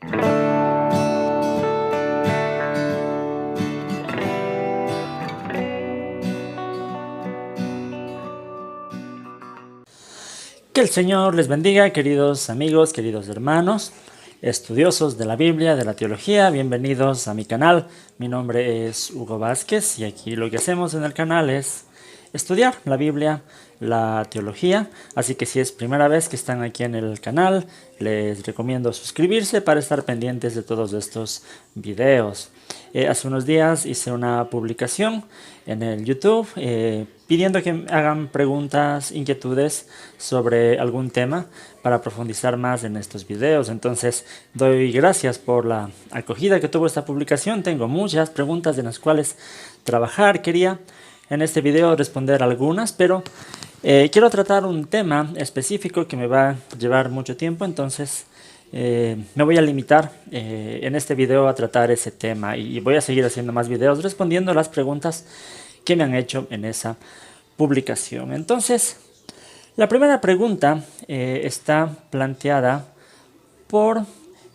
Que el Señor les bendiga, queridos amigos, queridos hermanos, estudiosos de la Biblia, de la teología. Bienvenidos a mi canal. Mi nombre es Hugo Vázquez y aquí lo que hacemos en el canal es estudiar la Biblia, la teología. Así que si es primera vez que están aquí en el canal, les recomiendo suscribirse para estar pendientes de todos estos videos. Hace unos días hice una publicación en el YouTube pidiendo que hagan preguntas, inquietudes sobre algún tema para profundizar más en estos videos. Entonces doy gracias por la acogida que tuvo esta publicación. Tengo muchas preguntas en las cuales trabajar. Quería en este video responder algunas, pero quiero tratar un tema específico que me va a llevar mucho tiempo, entonces me voy a limitar en este video a tratar ese tema y voy a seguir haciendo más videos respondiendo a las preguntas que me han hecho en esa publicación. Entonces, la primera pregunta está planteada por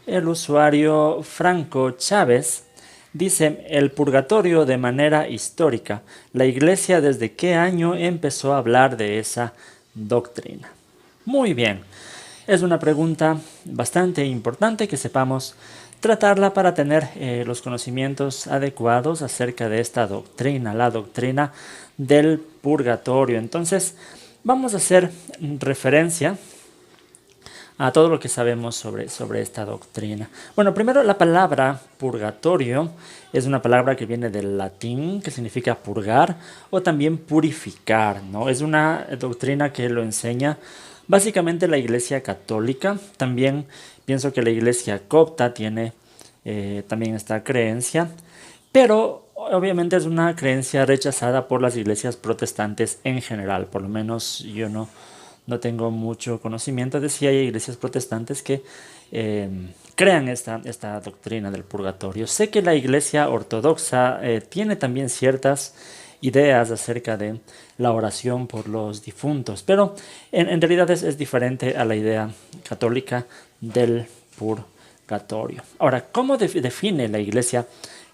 el usuario Franco Chávez. Dice: el purgatorio de manera histórica, ¿la Iglesia desde qué año empezó a hablar de esa doctrina? Muy bien, es una pregunta bastante importante que sepamos tratarla para tener los conocimientos adecuados acerca de esta doctrina, la doctrina del purgatorio. Entonces, vamos a hacer referencia a todo lo que sabemos sobre esta doctrina. Bueno, primero, la palabra purgatorio es una palabra que viene del latín, que significa purgar o también purificar, ¿no? Es una doctrina que lo enseña básicamente la Iglesia Católica. También pienso que la Iglesia Copta tiene también esta creencia, pero obviamente es una creencia rechazada por las iglesias protestantes en general. Por lo menos yo no tengo mucho conocimiento de si hay iglesias protestantes que crean esta doctrina del purgatorio. Sé que la iglesia ortodoxa tiene también ciertas ideas acerca de la oración por los difuntos, pero en realidad es diferente a la idea católica del purgatorio. Ahora, ¿cómo define la iglesia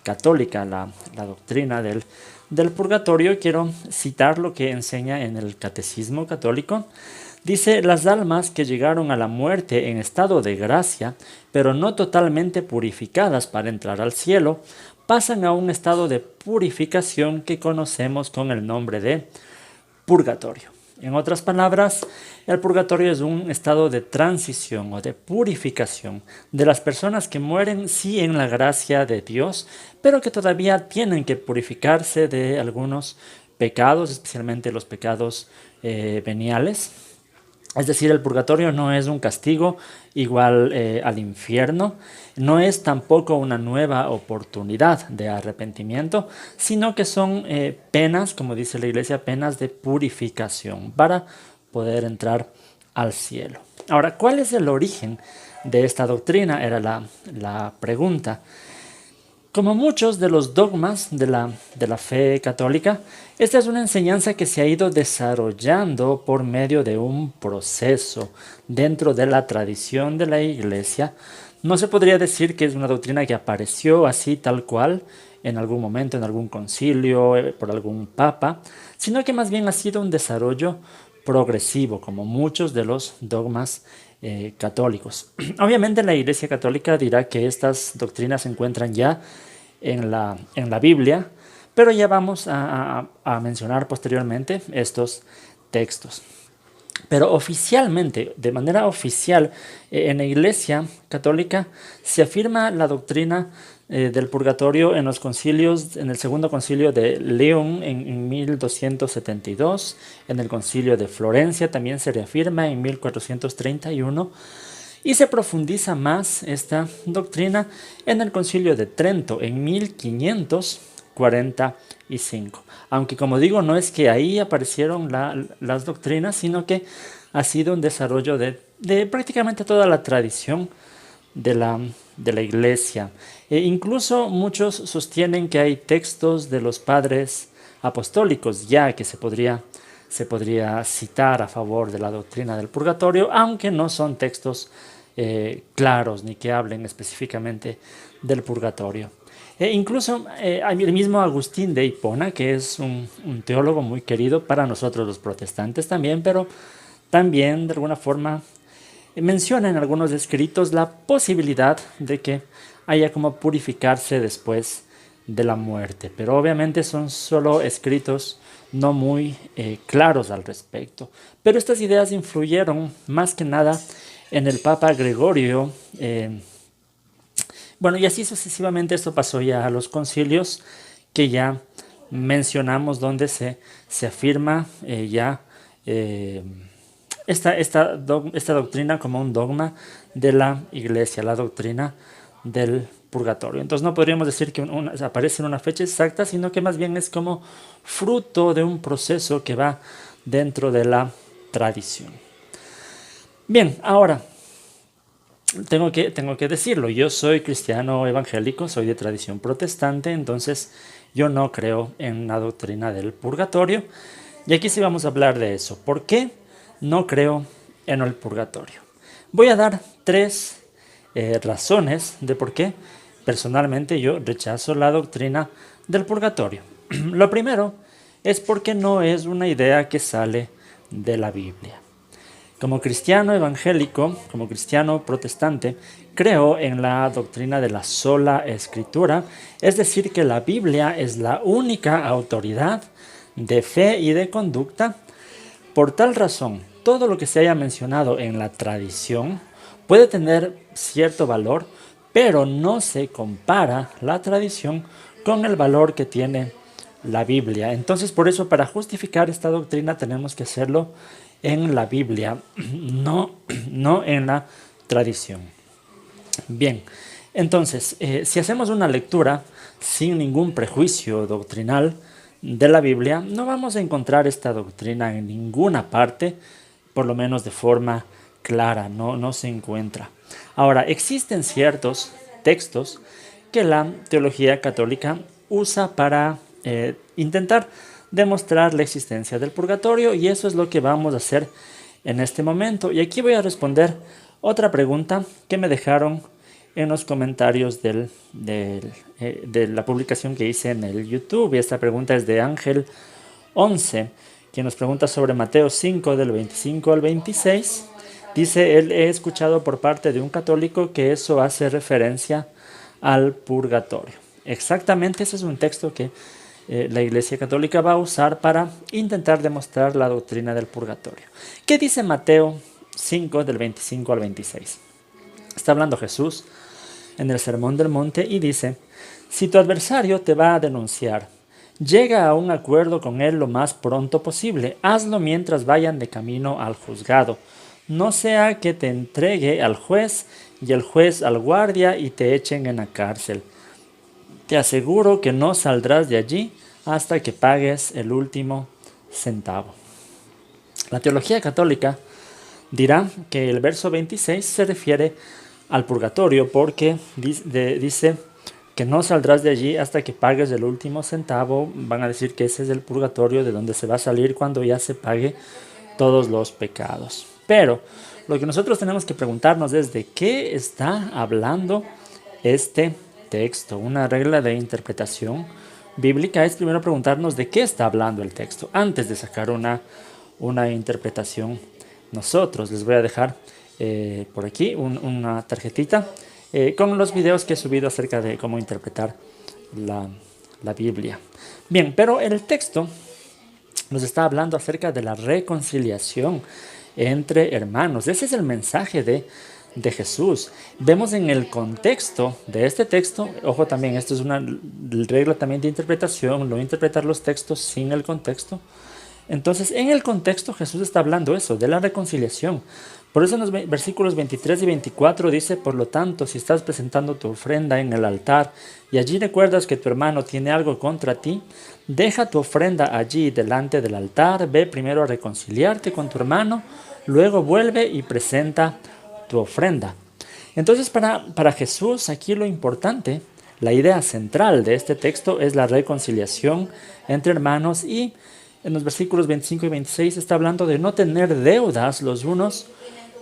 católica la doctrina del purgatorio? Quiero citar lo que enseña en el Catecismo Católico. Dice: las almas que llegaron a la muerte en estado de gracia, pero no totalmente purificadas para entrar al cielo, pasan a un estado de purificación que conocemos con el nombre de purgatorio. En otras palabras, el purgatorio es un estado de transición o de purificación de las personas que mueren sí en la gracia de Dios, pero que todavía tienen que purificarse de algunos pecados, especialmente los pecados veniales. Es decir, el purgatorio no es un castigo igual al infierno, no es tampoco una nueva oportunidad de arrepentimiento, sino que son penas, como dice la iglesia, penas de purificación para poder entrar al cielo. Ahora, ¿cuál es el origen de esta doctrina? Era la pregunta. Como muchos de los dogmas de la fe católica, esta es una enseñanza que se ha ido desarrollando por medio de un proceso dentro de la tradición de la Iglesia. No se podría decir que es una doctrina que apareció así tal cual en algún momento, en algún concilio, por algún papa, sino que más bien ha sido un desarrollo progresivo, como muchos de los dogmas católicos. Obviamente la Iglesia Católica dirá que estas doctrinas se encuentran ya en la Biblia, pero ya vamos a mencionar posteriormente estos textos. Pero oficialmente, de manera oficial, en la Iglesia Católica se afirma la doctrina del purgatorio en los concilios, en el segundo concilio de León en 1272, en el concilio de Florencia también se reafirma en 1431, y se profundiza más esta doctrina en el concilio de Trento en 1545. Aunque, como digo, no es que ahí aparecieron las doctrinas, sino que ha sido un desarrollo de prácticamente toda la tradición de la iglesia. Incluso muchos sostienen que hay textos de los padres apostólicos ya que se podría citar a favor de la doctrina del purgatorio, aunque no son textos claros ni que hablen específicamente del purgatorio. Incluso el mismo Agustín de Hipona, que es un teólogo muy querido para nosotros los protestantes también, pero también de alguna forma menciona en algunos escritos la posibilidad de que haya como purificarse después de la muerte, pero obviamente son solo escritos no muy claros al respecto. Pero estas ideas influyeron más que nada en el Papa Gregorio. Bueno, y así sucesivamente esto pasó ya a los concilios que ya mencionamos, donde se afirma ya esta doctrina como un dogma de la Iglesia, la doctrina del purgatorio. Entonces no podríamos decir que aparece en una fecha exacta, sino que más bien es como fruto de un proceso que va dentro de la tradición. Bien, ahora tengo que decirlo, yo soy cristiano evangélico, soy de tradición protestante, entonces yo no creo en la doctrina del purgatorio. Y aquí sí vamos a hablar de eso. ¿Por qué no creo en el purgatorio? Voy a dar tres razones de por qué personalmente yo rechazo la doctrina del purgatorio. Lo primero es porque no es una idea que sale de la Biblia. Como cristiano evangélico, como cristiano protestante, creo en la doctrina de la sola escritura, es decir, que la Biblia es la única autoridad de fe y de conducta. Por tal razón, todo lo que se haya mencionado en la tradición puede tener cierto valor, pero no se compara la tradición con el valor que tiene la Biblia. Entonces, por eso, para justificar esta doctrina tenemos que hacerlo en la Biblia, no en la tradición. Bien, entonces, si hacemos una lectura sin ningún prejuicio doctrinal de la Biblia, no vamos a encontrar esta doctrina en ninguna parte, por lo menos de forma clara, no se encuentra. Ahora, existen ciertos textos que la teología católica usa para intentar demostrar la existencia del purgatorio, y eso es lo que vamos a hacer en este momento. Y aquí voy a responder otra pregunta que me dejaron en los comentarios de la publicación que hice en el YouTube. Y esta pregunta es de Ángel 11, quien nos pregunta sobre Mateo 5, del 25 al 26. Dice, él he escuchado por parte de un católico que eso hace referencia al purgatorio. Exactamente, ese es un texto que la Iglesia Católica va a usar para intentar demostrar la doctrina del purgatorio. ¿Qué dice Mateo 5, del 25 al 26? Está hablando Jesús en el Sermón del Monte y dice, si tu adversario te va a denunciar, llega a un acuerdo con él lo más pronto posible. Hazlo mientras vayan de camino al juzgado. No sea que te entregue al juez y el juez al guardia y te echen en la cárcel. Te aseguro que no saldrás de allí hasta que pagues el último centavo. La teología católica dirá que el verso 26 se refiere al purgatorio porque dice que no saldrás de allí hasta que pagues el último centavo. Van a decir que ese es el purgatorio de donde se va a salir cuando ya se pague todos los pecados. Pero lo que nosotros tenemos que preguntarnos es de qué está hablando este texto. Una regla de interpretación bíblica es primero preguntarnos de qué está hablando el texto antes de sacar una interpretación. Nosotros les voy a dejar por aquí una tarjetita con los videos que he subido acerca de cómo interpretar la Biblia. Bien, pero el texto nos está hablando acerca de la reconciliación entre hermanos. Ese es el mensaje de Jesús. Vemos en el contexto de este texto, ojo también, esto es una regla también de interpretación, no interpretar los textos sin el contexto. Entonces, en el contexto Jesús está hablando eso, de la reconciliación. Por eso en los versículos 23 y 24 dice, por lo tanto, si estás presentando tu ofrenda en el altar y allí recuerdas que tu hermano tiene algo contra ti, deja tu ofrenda allí delante del altar, ve primero a reconciliarte con tu hermano, luego vuelve y presenta tu ofrenda. Entonces, para Jesús, aquí lo importante, la idea central de este texto es la reconciliación entre hermanos, y en los versículos 25 y 26 está hablando de no tener deudas los unos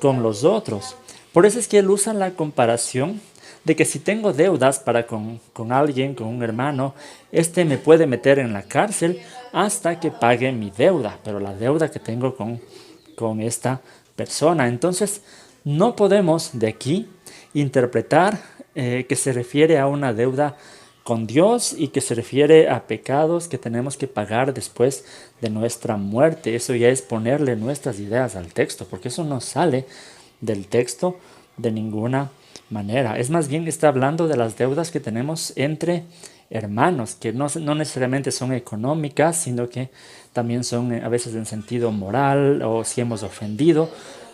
con los otros. Por eso es que él usa la comparación de que si tengo deudas para con alguien, con un hermano, este me puede meter en la cárcel hasta que pague mi deuda, pero la deuda que tengo con esta persona. Entonces, no podemos de aquí interpretar que se refiere a una deuda con Dios y que se refiere a pecados que tenemos que pagar después de nuestra muerte. Eso ya es ponerle nuestras ideas al texto, porque eso no sale del texto de ninguna manera. Es más bien está hablando de las deudas que tenemos entre hermanos, que no necesariamente son económicas, sino que también son a veces en sentido moral o si hemos ofendido.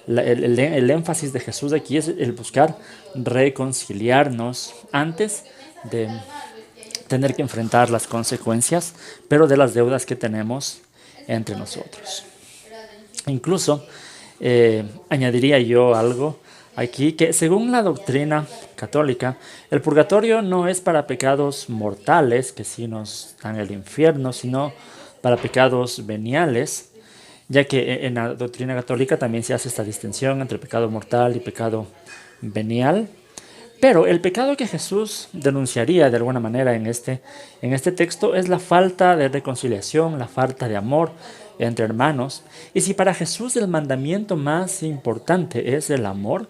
El énfasis de Jesús aquí es el buscar reconciliarnos antes de tener que enfrentar las consecuencias, pero de las deudas que tenemos entre nosotros. Incluso añadiría yo algo aquí, que según la doctrina católica, el purgatorio no es para pecados mortales, que sí nos dan el infierno, sino para pecados veniales, ya que en la doctrina católica también se hace esta distinción entre pecado mortal y pecado venial. Pero el pecado que Jesús denunciaría de alguna manera en este texto es la falta de reconciliación, la falta de amor entre hermanos. Y si para Jesús el mandamiento más importante es el amor,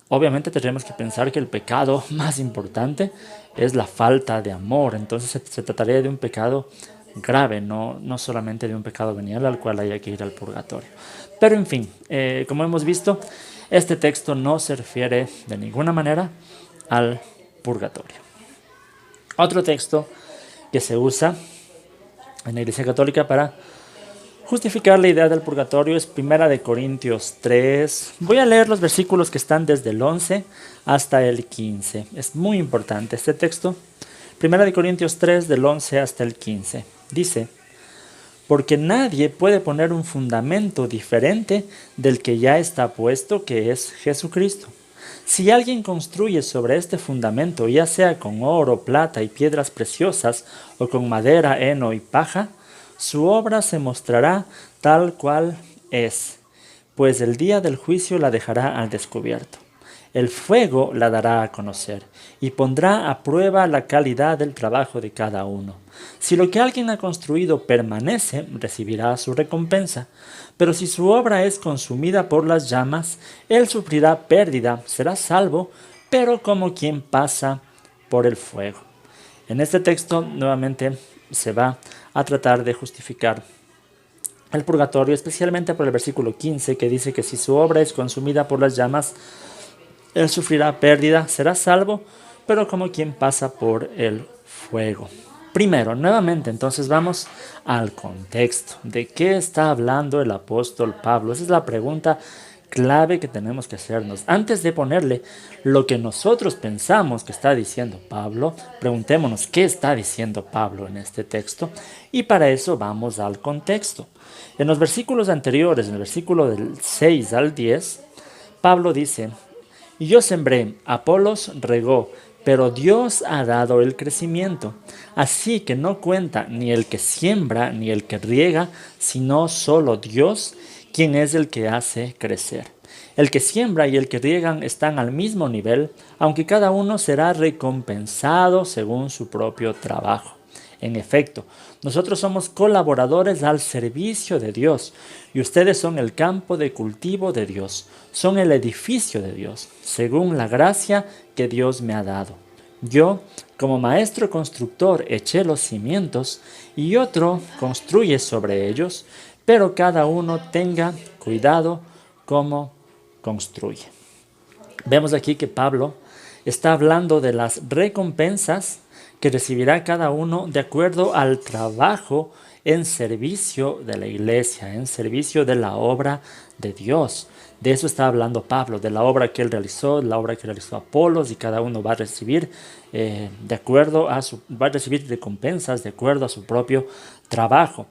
obviamente tendremos que pensar que el pecado más importante es la falta de amor. Entonces se trataría de un pecado grave, no solamente de un pecado venial al cual haya que ir al purgatorio. Pero en fin, como hemos visto, este texto no se refiere de ninguna manera al purgatorio. Otro texto que se usa en la Iglesia Católica para justificar la idea del purgatorio es 1 Corintios 3. Voy a leer los versículos que están desde el 11 hasta el 15. Es muy importante este texto. 1 Corintios 3 del 11 hasta el 15. Dice: porque nadie puede poner un fundamento diferente del que ya está puesto, que es Jesucristo. Si alguien construye sobre este fundamento, ya sea con oro, plata y piedras preciosas, o con madera, heno y paja, su obra se mostrará tal cual es, pues el día del juicio la dejará al descubierto. El fuego la dará a conocer y pondrá a prueba la calidad del trabajo de cada uno. Si lo que alguien ha construido permanece, recibirá su recompensa. Pero si su obra es consumida por las llamas, él sufrirá pérdida, será salvo, pero como quien pasa por el fuego. En este texto nuevamente se va a tratar de justificar el purgatorio, especialmente por el versículo 15, que dice que si su obra es consumida por las llamas, él sufrirá pérdida, será salvo, pero como quien pasa por el fuego. Primero, nuevamente, entonces vamos al contexto. ¿De qué está hablando el apóstol Pablo? Esa es la pregunta clave que tenemos que hacernos. Antes de ponerle lo que nosotros pensamos que está diciendo Pablo, preguntémonos qué está diciendo Pablo en este texto. Y para eso vamos al contexto. En los versículos anteriores, en el versículo del 6 al 10, Pablo dice: y yo sembré, Apolos regó, pero Dios ha dado el crecimiento. Así que no cuenta ni el que siembra ni el que riega, sino solo Dios, quien es el que hace crecer. El que siembra y el que riegan están al mismo nivel, aunque cada uno será recompensado según su propio trabajo. En efecto, nosotros somos colaboradores al servicio de Dios y ustedes son el campo de cultivo de Dios, son el edificio de Dios, según la gracia que Dios me ha dado. Yo, como maestro constructor, eché los cimientos y otro construye sobre ellos, pero cada uno tenga cuidado cómo construye. Vemos aquí que Pablo está hablando de las recompensas que recibirá cada uno de acuerdo al trabajo en servicio de la iglesia, en servicio de la obra de Dios. De eso está hablando Pablo, de la obra que él realizó, la obra que realizó Apolos, y cada uno va a recibir va a recibir recompensas de acuerdo a su propio trabajo.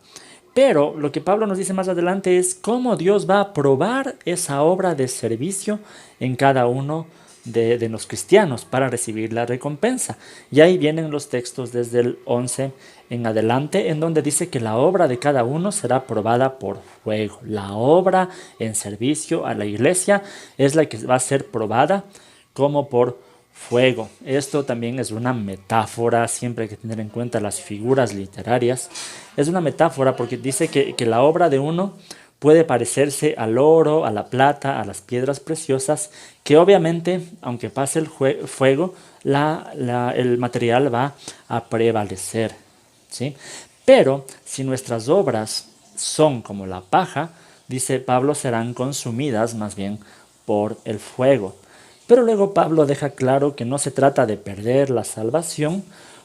Pero lo que Pablo nos dice más adelante es cómo Dios va a probar esa obra de servicio en cada uno de los cristianos para recibir la recompensa. Y ahí vienen los textos desde el 11 en adelante, en donde dice que la obra de cada uno será probada por fuego. La obra en servicio a la iglesia es la que va a ser probada como por fuego. Esto también es una metáfora, siempre hay que tener en cuenta las figuras literarias. Es una metáfora porque dice que la obra de uno puede parecerse al oro, a la plata, a las piedras preciosas, que obviamente, aunque pase el fuego, el material va a prevalecer, ¿sí? Pero si nuestras obras son como la paja, dice Pablo, serán consumidas más bien por el fuego. Pero luego Pablo deja claro que no se trata de perder la salvación,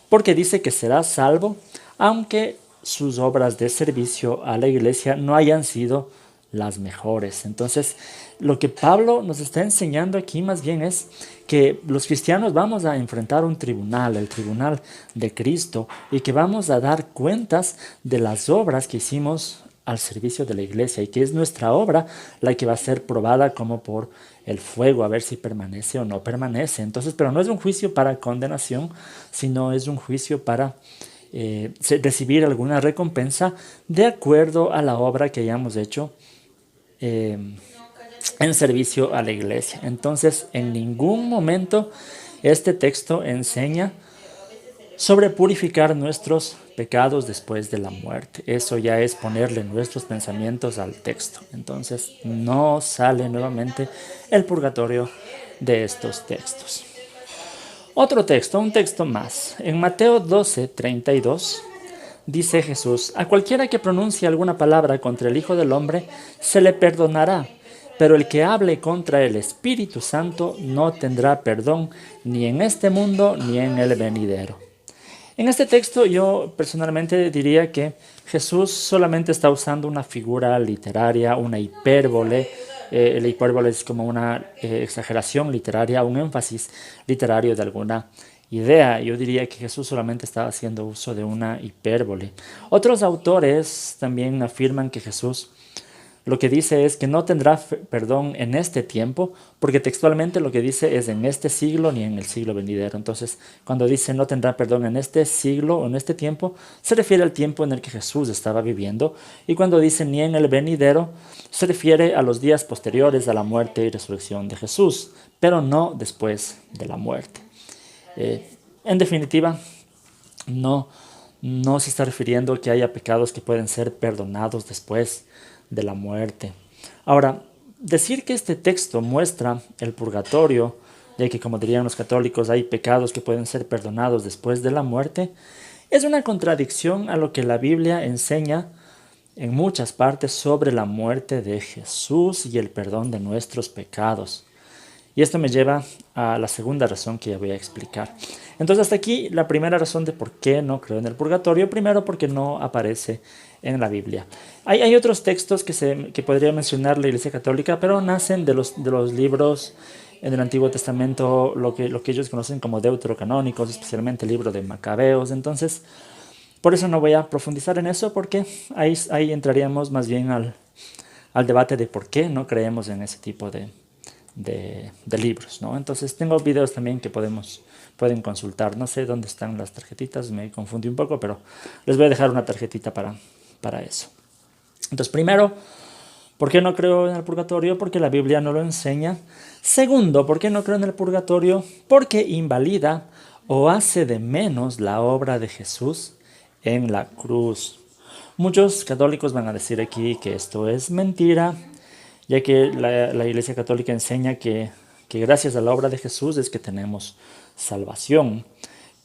porque dice que será salvo, aunque sus obras de servicio a la iglesia no hayan sido las mejores. Entonces, lo que Pablo nos está enseñando aquí más bien es que los cristianos vamos a enfrentar un tribunal, el tribunal de Cristo, y que vamos a dar cuentas de las obras que hicimos al servicio de la iglesia, y que es nuestra obra la que va a ser probada como por el fuego, a ver si permanece o no permanece. Entonces, pero no es un juicio para condenación, sino es un juicio para recibir alguna recompensa de acuerdo a la obra que hayamos hecho en servicio a la iglesia. Entonces, en ningún momento este texto enseña sobre purificar nuestros pecados después de la muerte. Eso ya es ponerle nuestros pensamientos al texto. Entonces, no sale nuevamente el purgatorio de estos textos. Otro texto, un texto más. En Mateo 12:32 dice Jesús: a cualquiera que pronuncie alguna palabra contra el Hijo del Hombre se le perdonará, pero el que hable contra el Espíritu Santo no tendrá perdón ni en este mundo ni en el venidero. En este texto yo personalmente diría que Jesús solamente está usando una figura literaria, una hipérbole. La hipérbole es como una exageración literaria, un énfasis literario de alguna idea. Yo diría que Jesús solamente estaba haciendo uso de una hipérbole. Otros autores también afirman que Jesús lo que dice es que no tendrá perdón en este tiempo, porque textualmente lo que dice es en este siglo ni en el siglo venidero. Entonces, cuando dice no tendrá perdón en este siglo o en este tiempo, se refiere al tiempo en el que Jesús estaba viviendo. Y cuando dice ni en el venidero, se refiere a los días posteriores a la muerte y resurrección de Jesús, pero no después de la muerte. En definitiva, no se está refiriendo que haya pecados que pueden ser perdonados después de la muerte. Ahora, decir que este texto muestra el purgatorio, de que, como dirían los católicos, hay pecados que pueden ser perdonados después de la muerte, es una contradicción a lo que la Biblia enseña en muchas partes sobre la muerte de Jesús y el perdón de nuestros pecados. Y esto me lleva a la segunda razón que ya voy a explicar. Entonces, hasta aquí la primera razón de por qué no creo en el purgatorio. Primero, porque no aparece en la Biblia. Hay otros textos que podría mencionar la Iglesia Católica, pero nacen de los libros en el Antiguo Testamento, lo que ellos conocen como deuterocanónicos, especialmente el libro de Macabeos. Entonces, por eso no voy a profundizar en eso, porque ahí entraríamos más bien al debate de por qué no creemos en ese tipo de libros, ¿no? Entonces tengo videos también que pueden consultar. No sé dónde están las tarjetitas, me confundí un poco, pero les voy a dejar una tarjetita para eso. Entonces, primero, ¿por qué no creo en el purgatorio? Porque la Biblia no lo enseña. Segundo, ¿por qué no creo en el purgatorio? Porque invalida o hace de menos la obra de Jesús en la cruz. Muchos católicos van a decir aquí que esto es mentira, ya que la Iglesia Católica enseña que gracias a la obra de Jesús es que tenemos salvación.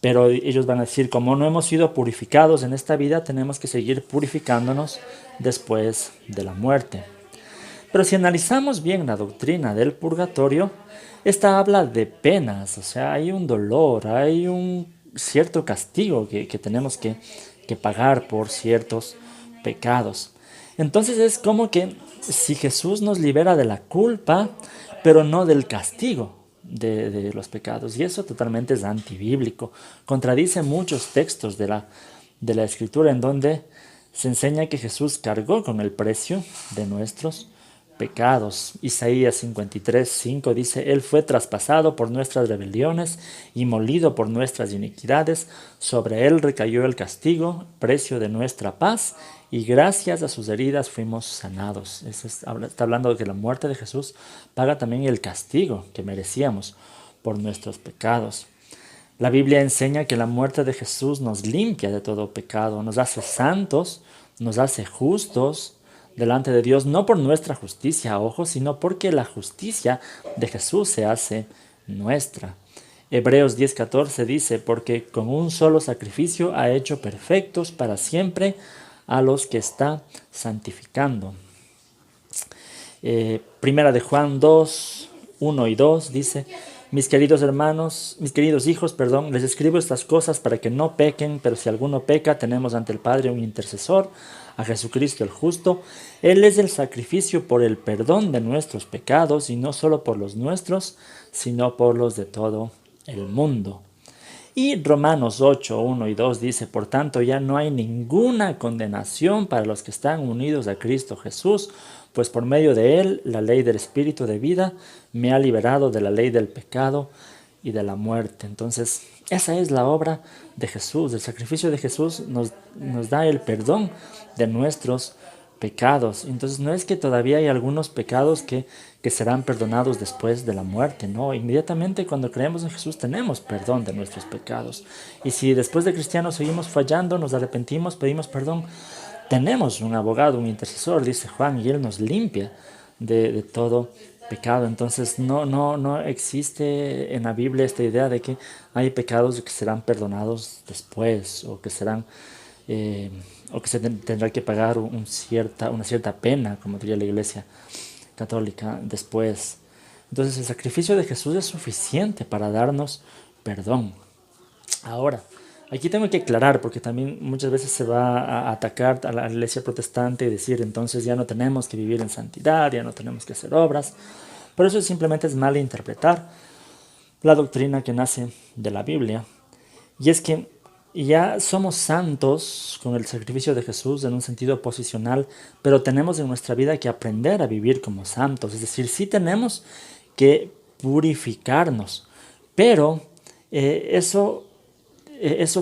Pero ellos van a decir, como no hemos sido purificados en esta vida, tenemos que seguir purificándonos después de la muerte. Pero si analizamos bien la doctrina del purgatorio, esta habla de penas, o sea, hay un dolor, hay un cierto castigo que tenemos que pagar por ciertos pecados. Entonces es como que si Jesús nos libera de la culpa, pero no del castigo de los pecados, y eso totalmente es antibíblico, contradice muchos textos de la Escritura en donde se enseña que Jesús cargó con el precio de nuestros pecados. Isaías 53:5 dice: Él fue traspasado por nuestras rebeliones y molido por nuestras iniquidades. Sobre él recayó el castigo, precio de nuestra paz, y gracias a sus heridas fuimos sanados. Está hablando de que la muerte de Jesús paga también el castigo que merecíamos por nuestros pecados. La Biblia enseña que la muerte de Jesús nos limpia de todo pecado, nos hace santos, nos hace justos delante de Dios, no por nuestra justicia, ojo, sino porque la justicia de Jesús se hace nuestra. Hebreos 10:14 dice: porque con un solo sacrificio ha hecho perfectos para siempre a los que está santificando. Primera de Juan 2:1 y 2 dice: mis queridos hermanos, mis queridos hijos, perdón, les escribo estas cosas para que no pequen, pero si alguno peca, tenemos ante el Padre un intercesor, a Jesucristo el justo. Él es el sacrificio por el perdón de nuestros pecados, y no solo por los nuestros, sino por los de todo el mundo. Y Romanos 8:1 y 2 dice: por tanto ya no hay ninguna condenación para los que están unidos a Cristo Jesús, pues por medio de él la ley del Espíritu de vida me ha liberado de la ley del pecado y de la muerte. Entonces esa es la obra de Jesús. El sacrificio de Jesús nos da el perdón de nuestros pecados. Entonces no es que todavía hay algunos pecados que serán perdonados después de la muerte, no, inmediatamente cuando creemos en Jesús tenemos perdón de nuestros pecados. Y si después de cristianos seguimos fallando, nos arrepentimos, pedimos perdón, tenemos un abogado, un intercesor, dice Juan, y él nos limpia de todo pecado. Entonces no existe en la Biblia esta idea de que hay pecados que serán perdonados después, o que serán o que se tendrá que pagar una cierta pena, como diría la Iglesia Católica, después. Entonces el sacrificio de Jesús es suficiente para darnos perdón. Ahora, aquí tengo que aclarar, porque también muchas veces se va a atacar a la Iglesia protestante y decir: entonces ya no tenemos que vivir en santidad, ya no tenemos que hacer obras. Pero eso simplemente es malinterpretar la doctrina que nace de la Biblia. Y es que ya somos santos con el sacrificio de Jesús en un sentido posicional, pero tenemos en nuestra vida que aprender a vivir como santos. Es decir, sí tenemos que purificarnos, pero eso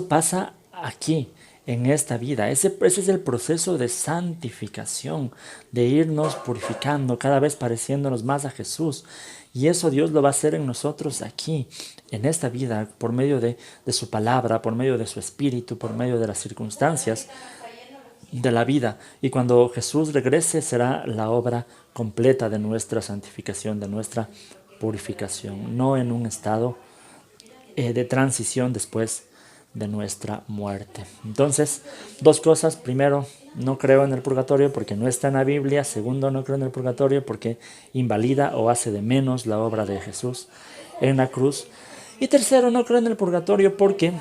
pasa aquí, en esta vida. Ese es el proceso de santificación, de irnos purificando, cada vez pareciéndonos más a Jesús. Y eso Dios lo va a hacer en nosotros aquí, en esta vida, por medio de su palabra, por medio de su espíritu, por medio de las circunstancias de la vida. Y cuando Jesús regrese será la obra completa de nuestra santificación, de nuestra purificación, no en un estado de transición después de nuestra muerte. Entonces, dos cosas: primero, no creo en el purgatorio porque no está en la Biblia. Segundo, no creo en el purgatorio porque invalida o hace de menos la obra de Jesús en la cruz. Y tercero, no creo en el purgatorio porque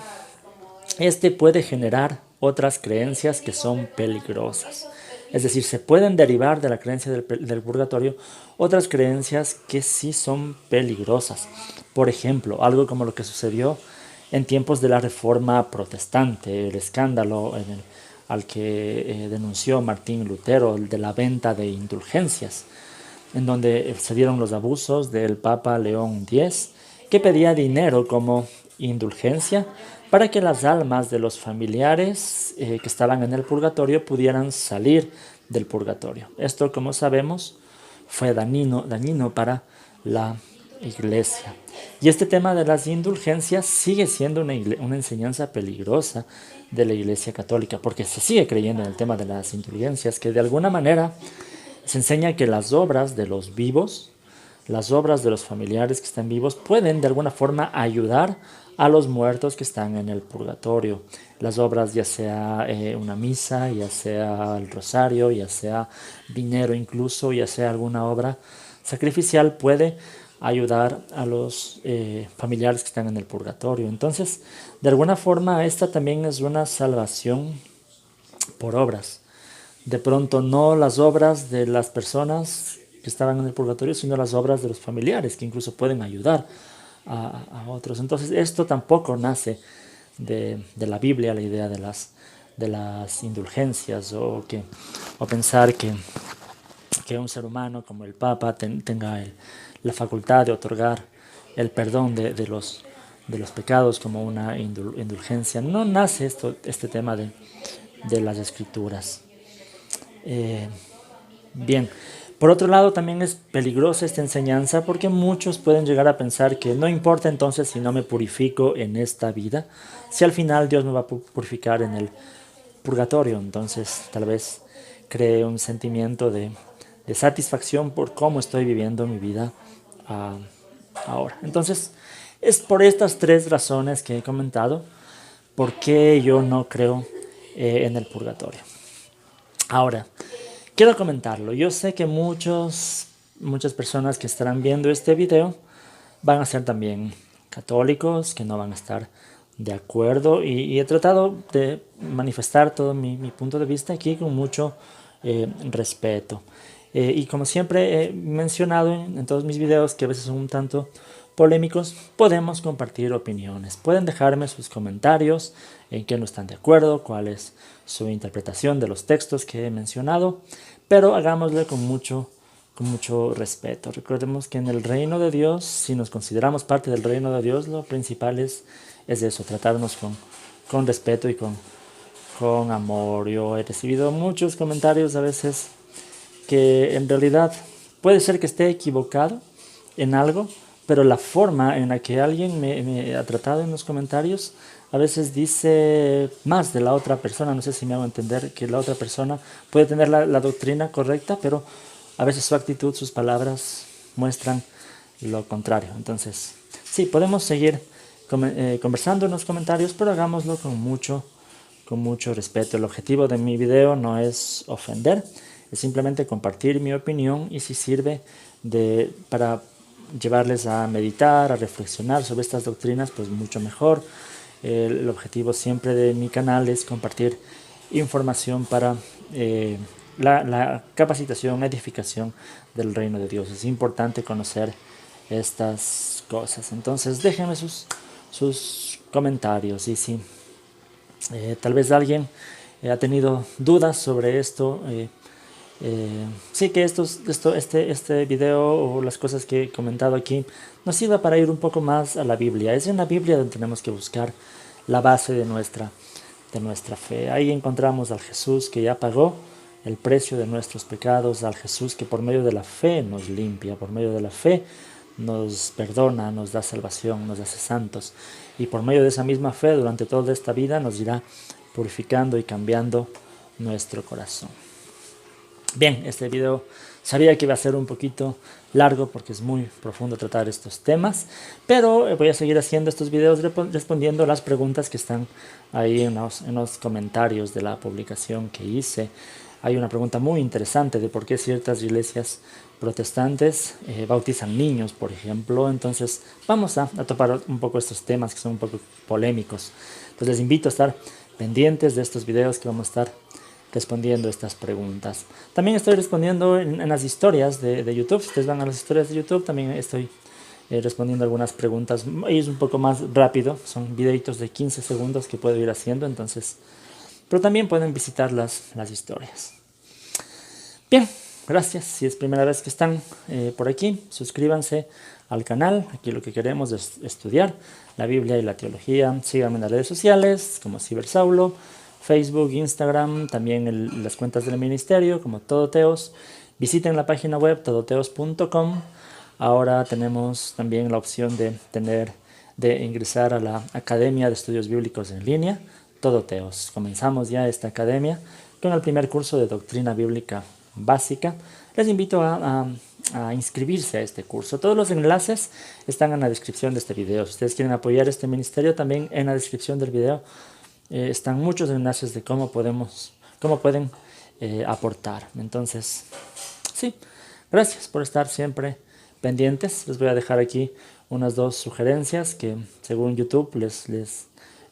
este puede generar otras creencias que son peligrosas. Es decir, se pueden derivar de la creencia del purgatorio otras creencias que sí son peligrosas. Por ejemplo, algo como lo que sucedió en tiempos de la Reforma Protestante, el escándalo al que denunció Martín Lutero, el de la venta de indulgencias, en donde se dieron los abusos del Papa León X, que pedía dinero como indulgencia para que las almas de los familiares que estaban en el purgatorio pudieran salir del purgatorio. Esto, como sabemos, fue dañino para la Iglesia. Y este tema de las indulgencias sigue siendo una enseñanza peligrosa de la Iglesia Católica, porque se sigue creyendo en el tema de las indulgencias, que de alguna manera se enseña que las obras de los vivos, las obras de los familiares que están vivos, pueden de alguna forma ayudar a los muertos que están en el purgatorio. Las obras, ya sea una misa, ya sea el rosario, ya sea dinero incluso, ya sea alguna obra sacrificial, puede ayudar a los familiares que están en el purgatorio. Entonces, de alguna forma, esta también es una salvación por obras. De pronto, no las obras de las personas que estaban en el purgatorio, sino las obras de los familiares, que incluso pueden ayudar a otros. Entonces, esto tampoco nace de la Biblia, la idea de las indulgencias, o pensar que que un ser humano como el Papa tenga la facultad de otorgar el perdón de los pecados como una indulgencia. No nace este tema de las escrituras. Bien, por otro lado también es peligrosa esta enseñanza porque muchos pueden llegar a pensar que no importa entonces si no me purifico en esta vida, si al final Dios me va a purificar en el purgatorio. Entonces tal vez cree un sentimiento de satisfacción por cómo estoy viviendo mi vida ahora. Entonces es por estas tres razones que he comentado por qué yo no creo en el purgatorio. Ahora, quiero comentarlo. Yo sé que muchas personas que estarán viendo este video van a ser también católicos, que no van a estar de acuerdo. Y he tratado de manifestar todo mi punto de vista aquí con mucho respeto. Y como siempre he mencionado en todos mis videos, que a veces son un tanto polémicos, podemos compartir opiniones. Pueden dejarme sus comentarios en qué no están de acuerdo, cuál es su interpretación de los textos que he mencionado, pero hagámoslo con mucho respeto. Recordemos que en el reino de Dios, si nos consideramos parte del reino de Dios, lo principal es eso, tratarnos con respeto y con amor. Yo he recibido muchos comentarios a veces que en realidad puede ser que esté equivocado en algo, pero la forma en la que alguien me ha tratado en los comentarios a veces dice más de la otra persona. No sé si me hago entender, que la otra persona puede tener la doctrina correcta, pero a veces su actitud, sus palabras muestran lo contrario. Entonces, sí, podemos seguir conversando en los comentarios, pero hagámoslo con mucho respeto. El objetivo de mi video no es ofender, es simplemente compartir mi opinión, y si sirve para llevarles a meditar, a reflexionar sobre estas doctrinas, pues mucho mejor. El objetivo siempre de mi canal es compartir información para la capacitación, edificación del reino de Dios. Es importante conocer estas cosas. Entonces déjenme sus comentarios, y si tal vez alguien ha tenido dudas sobre esto, sí, que este video o las cosas que he comentado aquí nos sirva para ir un poco más a la Biblia. Es en la Biblia donde tenemos que buscar la base de nuestra fe. Ahí encontramos al Jesús que ya pagó el precio de nuestros pecados, al Jesús que por medio de la fe nos limpia, por medio de la fe nos perdona, nos da salvación, nos hace santos, y por medio de esa misma fe durante toda esta vida nos irá purificando y cambiando nuestro corazón. Bien, este video sabía que iba a ser un poquito largo porque es muy profundo tratar estos temas, pero voy a seguir haciendo estos videos respondiendo las preguntas que están ahí en los comentarios de la publicación que hice. Hay una pregunta muy interesante de por qué ciertas iglesias protestantes bautizan niños, por ejemplo. Entonces vamos a topar un poco estos temas que son un poco polémicos. Entonces les invito a estar pendientes de estos videos que vamos a estar respondiendo estas preguntas. También estoy respondiendo en las historias de YouTube. Si ustedes van a las historias de YouTube, también estoy respondiendo algunas preguntas. Y es un poco más rápido, son videitos de 15 segundos que puedo ir haciendo, entonces, pero también pueden visitar las historias. Bien, gracias. Si es primera vez que están por aquí, suscríbanse al canal. Aquí lo que queremos es estudiar la Biblia y la teología. Síganme en las redes sociales como Cibersaulo, Facebook, Instagram, también las cuentas del ministerio como Todoteos. Visiten la página web todoteos.com. Ahora tenemos también la opción de ingresar a la Academia de Estudios Bíblicos en línea, Todoteos. Comenzamos ya esta academia con el primer curso de Doctrina Bíblica Básica. Les invito a inscribirse a este curso. Todos los enlaces están en la descripción de este video. Si ustedes quieren apoyar este ministerio, también en la descripción del video están muchos enlaces de cómo pueden aportar. Entonces, sí, gracias por estar siempre pendientes. Les voy a dejar aquí unas 2 sugerencias que según YouTube les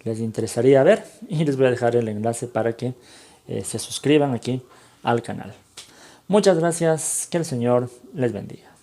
interesaría ver, y les voy a dejar el enlace para que se suscriban aquí al canal. Muchas gracias, que el Señor les bendiga.